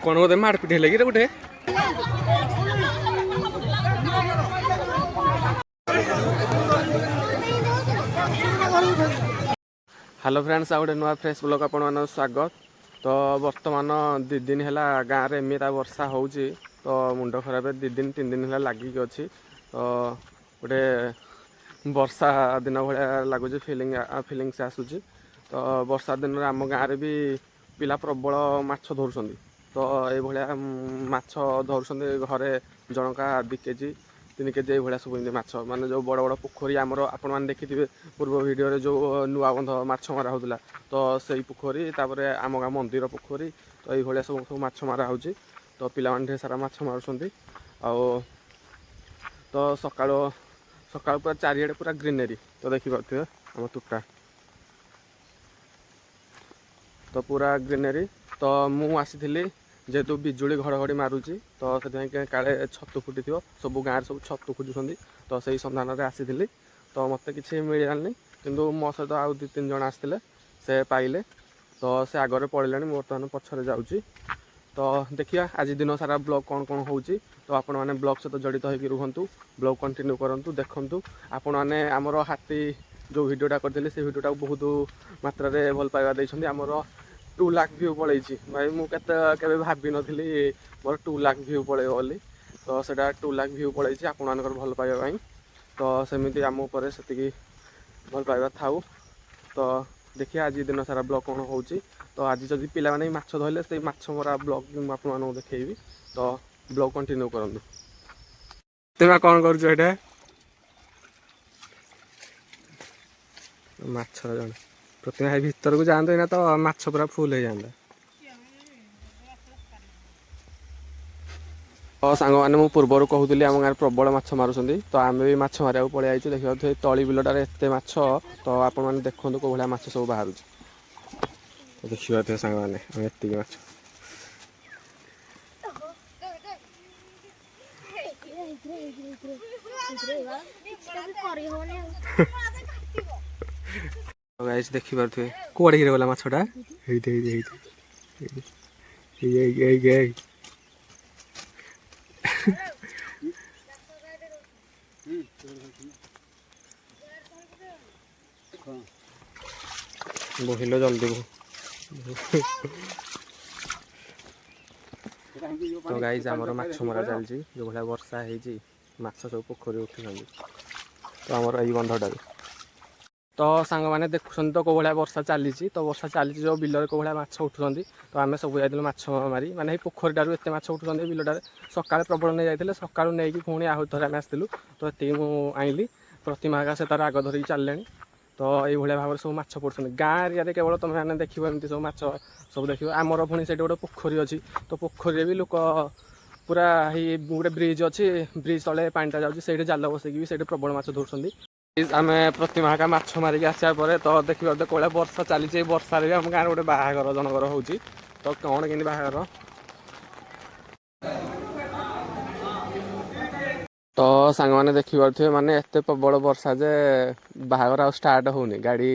कौन गोटे मारपिट है कि गोटे हेलो फ्रेंड्स आउ गए नुआ फ्रेश ब्लॉग आपण मान स्वागत। तो बर्तमान 2 दिन है गाँव में एमती वर्षा हो तो मुंड खराब 2 दिन 3 दिन है लगिक अच्छी। तो गोटे वर्षा दिन भाया लगुच फिलिंग्स आसूँ। तो वर्षा दिन में आम गाँव भी पिला प्रबल माछ धरुं। तो ये माछ धरुं घरे जनका 2 केजी 3 केजी ये सब माछ माने जो बड़ बड़ पोखरी आमर आपण मैंने देखिथे पूर्व वीडियो जो नुआ बंध माछ मारा होता। तो सही पोखरी तापर आम गाँ मंदिर पोखरी तो ये सब सब माछ मारा हो। तो पिला ढेर सारा माछ मारुंट तो सका सका पूरा चारिड़े पूरा ग्रीनरी। तो देखिपे आम तुटा तो पूरा ग्रीनरी। तो मु आसी जेहेतु बिजुली घड़घड़ी मारुची तो से काले छतु फुटी थो सब गाँव सब छतु फुटुंट। तो से सन्धान आसी तो मत कि मिलानी किंतु मो सहित आउ 2-3 जन आसते से पाइले। तो से आगे पड़े बर्तमान पछरे जाऊँगी। तो देखिए आज दिन सारा ब्लॉग कौन कौन हो। तो आपण मैंने ब्लॉग सहित जड़ित होकर रुहतु ब्लॉग कंटिन्यू करूँ देखूँ। आपण मैंने आमर हाथी जो वीडियोटा करी से वीडियोटा बहुत मात्रा भल पाइबा देइछन्ती। आमर 2 लाख व्यू पड़े भाई मुझे केवे भाभी नी मोर 2 लाख व्यू पड़े बोली। तो सेटा 2 लाख व्यू पड़े आपण मान भल पाइबा। तो सेमती आम उपर से भल पाइबा थाउ। तो देखिए आज दिन सारा ब्लॉग कौन हो। तो आज जब पिला माने माछ धरले से माछ मरा ब्लॉग आपको देखी। तो ब्लॉग कंटिन्यू करूँ। तुम कौन कर माछ जन प्रतिमा भीतर को जाते ना तो माछ पूरा फुल हो जाता। तो सांग मैंने पूर्वर कहूली आम गाँव प्रबल माछ मारुंट। तो आम भी माछ मारे पलि आई देखिए तली बिलटार एत माछ। तो आपण मैंने देखते कौ भाया माछ सब बाहर। तो देखिए सांग मैंने एति माछ गाइस देखि पारथि कोड़े गिरे वाला माछटा हेइते बहिलो जल्दी तो गाइस आमर माछ मरा चलती जो भाया वर्षा है माछ सब पोखरी उठी। तो आमर यही बंधटा तो सांग मैंने देखुं तो कौ भाया वर्षा चली। तो वर्षा चली जो बिलर कौ भाया माछ उठुंट। तो आम सब जाइलु माछ मारी माने पोखरीटार एत माछ उठुंट बिलटार सकाଳେ प्रबल नहीं जाते सकाळू नहीं पुणी आहु थोड़े आम आसलु। तो ये मुझे प्रतिमा से तार आग धरिकी चलने। तो ये भाव सब माछ पड़ते गाँव एरिया केवल तुम मैंने देखो एमती सब माछ सब देख आमर पुणी से गोटे पोखरी अच्छी। तो पोखरी भी लोक पूरा गोटे ब्रिज अच्छी ब्रिज तले पानीटा जाऊँगी जाल बसैकी भी प्रबल माछ धरुंट। आम प्रतिमा का माछ मारिक आसा तो देखिए कौन वर्षा चली वर्षा भी आम गाँव गोटे बाहागर जनकर हो। तो कौन कि बाहागर तो सांग मैंने देखिपे माने एत प्रबल वर्षा जे बाहागर आ स्टार्ट होनी गाड़ी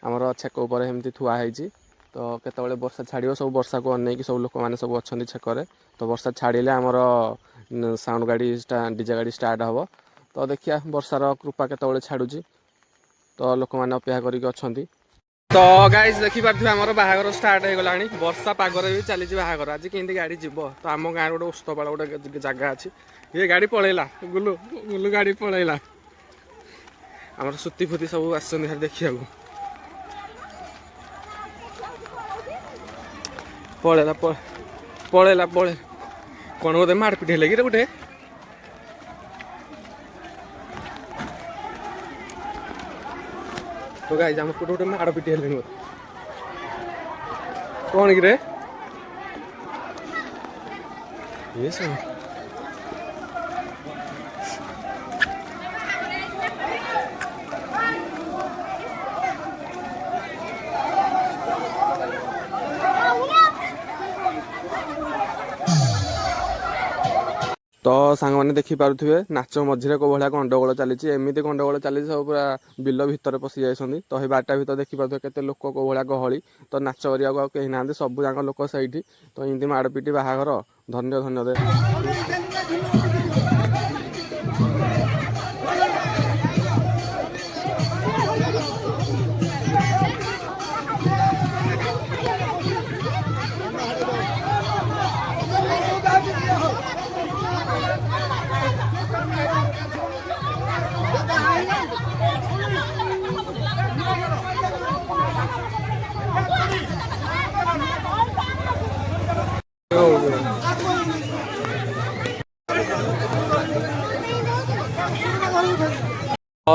आमर छेक उपर एमती थुआई। तो केतबेले वर्षा छाड़ सब वर्षा को अनेक सब लोक मैंने सब अच्छा छेकरे। तो वर्षा छाड़िले आमर साउंड गाड़ी डीजे गाड़ी स्टार्ट हम। तो देखिया वर्षार कृपा केतबेले छाड़ुची। तो लोक मैंने अपेक्षा करिक अछंती। तो गाइस देखि पारथि आमर बाहागर स्टार्ट हो गलानी वर्षा पागरे भी चली बाहागर आज केंती गाड़ी जीव। तो आम गाँव गोटे उस्तपाल गोटे जगह अच्छी ये गाड़ी पलैला गुलु गुलु गाड़ी पलैला आमर सुती फुती सब आस देखिया पलैला पलैला पलैला कौन गोटे मारपिट है कि गोटे तो गाइस आम गोटे गोटे मारपिट है कौन कि ये सब तो सांग मैंने देखिपे नाच मझे कौ भाया गंडगोल चली एमती गंडगोल चली सब पूरा बिल भितर पशि जाइए तो ये बारटा भर देखिपे के लोक कौ भाया गहली तो नाच करने कहीं ना सब जाक लोक से तो इमती माड़पिटी बाहाघर धन्य धन्य दे।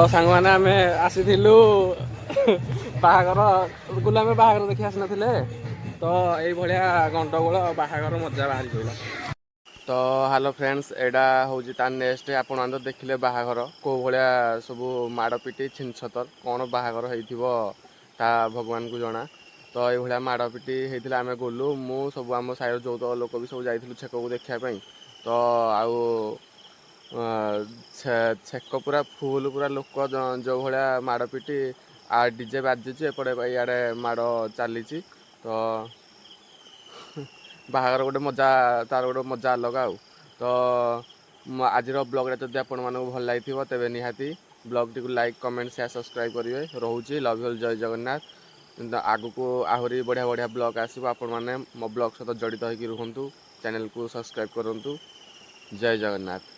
सांग मैंने आम आसीलु बाहागर गुलाम बाहागर देखी आसी नथिले तो यही भाया गंडगोल बाहागर मजा बाहरी पड़ा। तो हेलो फ्रेंड्स एटा हूँ तार नेक्स्ट आपण मैंने देखिले बाहागर कौ भाया सब माड़पिटी छिनछतर कौन बाहागर होता भगवान को जना। तो ये माड़पिटी होता आम गलु मु सब आम साइर जो लोक भी सब जाइलु छेक को देखापी तो आउ छेक पूरा फुल पूरा लोक जो भाया माड़पिटी आ डीजे बाजुची एपटे इे माड़ चली तो बाहागर गोटे मजा तार गोटे मजा अलग आउ। तो आज ब्लॉग जब आपण मानक भल लगी तेज निहाती ब्लॉग टी लाइक कमेंट शेयर सब्सक्राइब करेंगे रोचे लव यू जय जगन्नाथ। आगु को आहरी बढ़िया बढ़िया ब्लॉग आसो आपण मैंने मो ब्लॉग सहित जड़ित होकर रुहतु चैनल को सब्सक्राइब करूँ। जय जगन्नाथ।